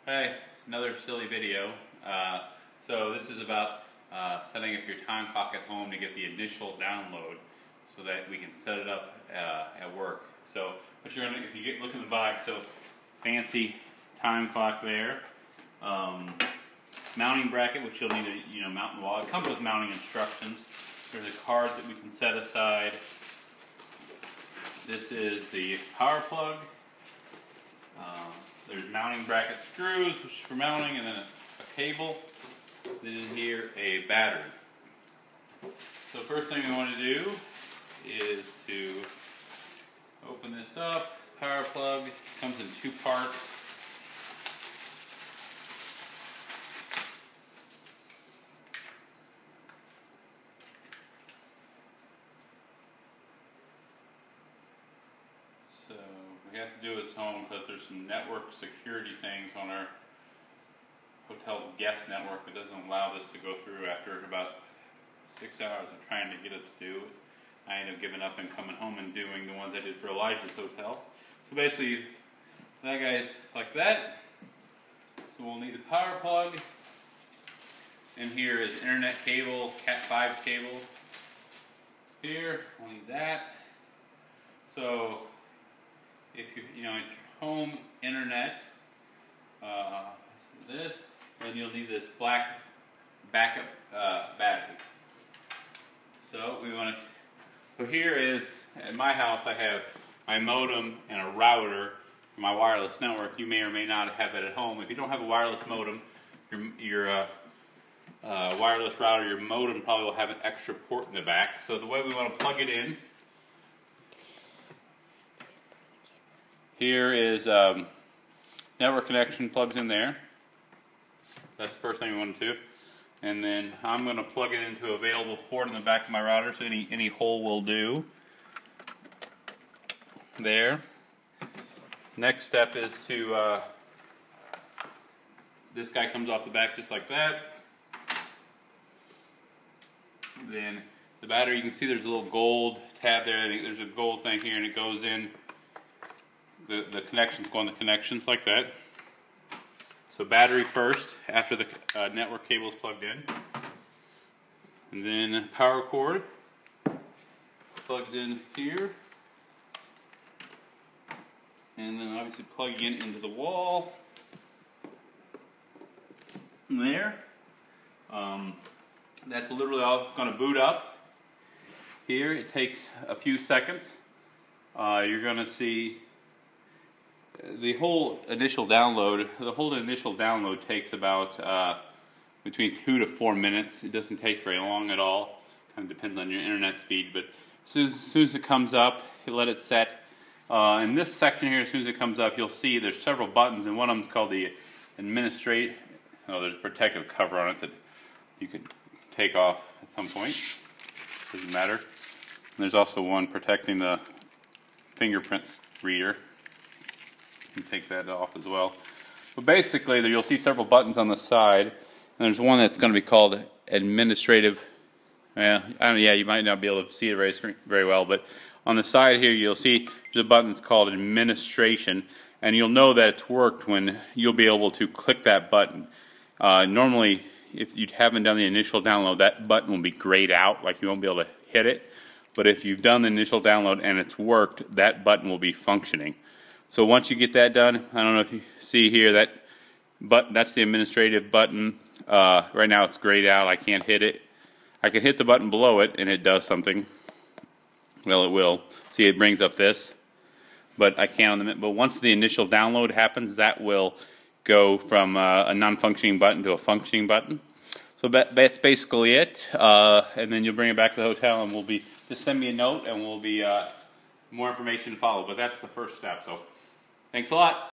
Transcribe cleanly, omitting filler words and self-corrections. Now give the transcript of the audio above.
Hey, another silly video. So this is about setting up your time clock at home to get the initial download so that we can set it up at work. So what you're gonna, if you look in the box, so fancy time clock there, mounting bracket, which you'll need to mount in the wall. It comes with mounting instructions. There's a card that we can set aside. This is the power plug. There's mounting bracket screws, which is for mounting, and then a cable. Then in here, a battery. So first thing we want to do is to open this up. Power plug comes in two parts. So we have to do this home because there's some network security things on our hotel's guest network that doesn't allow this to go through. After about 6 hours of trying to get it to do it, I ended up giving up and coming home and doing the ones I did for Elijah's hotel. So basically, that guy's like that. So we'll need the power plug. And here is internet cable, Cat5 cable. Here, we'll need that. So if at your home internet, this, and you'll need this black backup battery. So we want to. So here is, at my house, I have my modem and a router for my wireless network. You may or may not have it at home. If you don't have a wireless modem, your wireless router, your modem probably will have an extra port in the back. So the way we want to plug it in, here is network connection, plugs in there. That's the first thing we want to do. And then I'm going to plug it into a available port in the back of my router, so any hole will do. There. Next step is to, this guy comes off the back just like that. Then the battery, you can see there's a little gold tab there. There's a gold thing here, and it goes in. The connections go on the connections like that. So battery first, after the network cable is plugged in. And then power cord plugs in here. And then obviously plugging in into the wall. And there. That's literally all it's going to boot up. Here it takes a few seconds. You're going to see the whole initial download. The whole initial download takes about between 2 to 4 minutes. It doesn't take very long at all. Kind of depends on your internet speed. But as soon as it comes up, you let it set. In this section here, as soon as it comes up, you'll see there's several buttons, and one of them is called the Administrate. Oh, there's a protective cover on it that you could take off at some point. Doesn't matter. And there's also one protecting the fingerprint reader. You can take that off as well. But basically, you'll see several buttons on the side, and there's one that's going to be called Administrative. Yeah, you might not be able to see it very well, but on the side here, you'll see there's a button that's called Administration, and you'll know that it's worked when you'll be able to click that button. Normally, if you haven't done the initial download, that button will be grayed out, like you won't be able to hit it. But if you've done the initial download and it's worked, that button will be functioning. So once you get that done, I don't know if you see here, that's the administrative button. Right now it's grayed out. I can't hit it. I can hit the button below it and it does something. Well, it will. See, it brings up this. But I can't on the. But once the initial download happens, that will go from a non-functioning button to a functioning button. So that's basically it. And then you'll bring it back to the hotel, and just send me a note, and we'll be more information to follow. But that's the first step. So thanks a lot.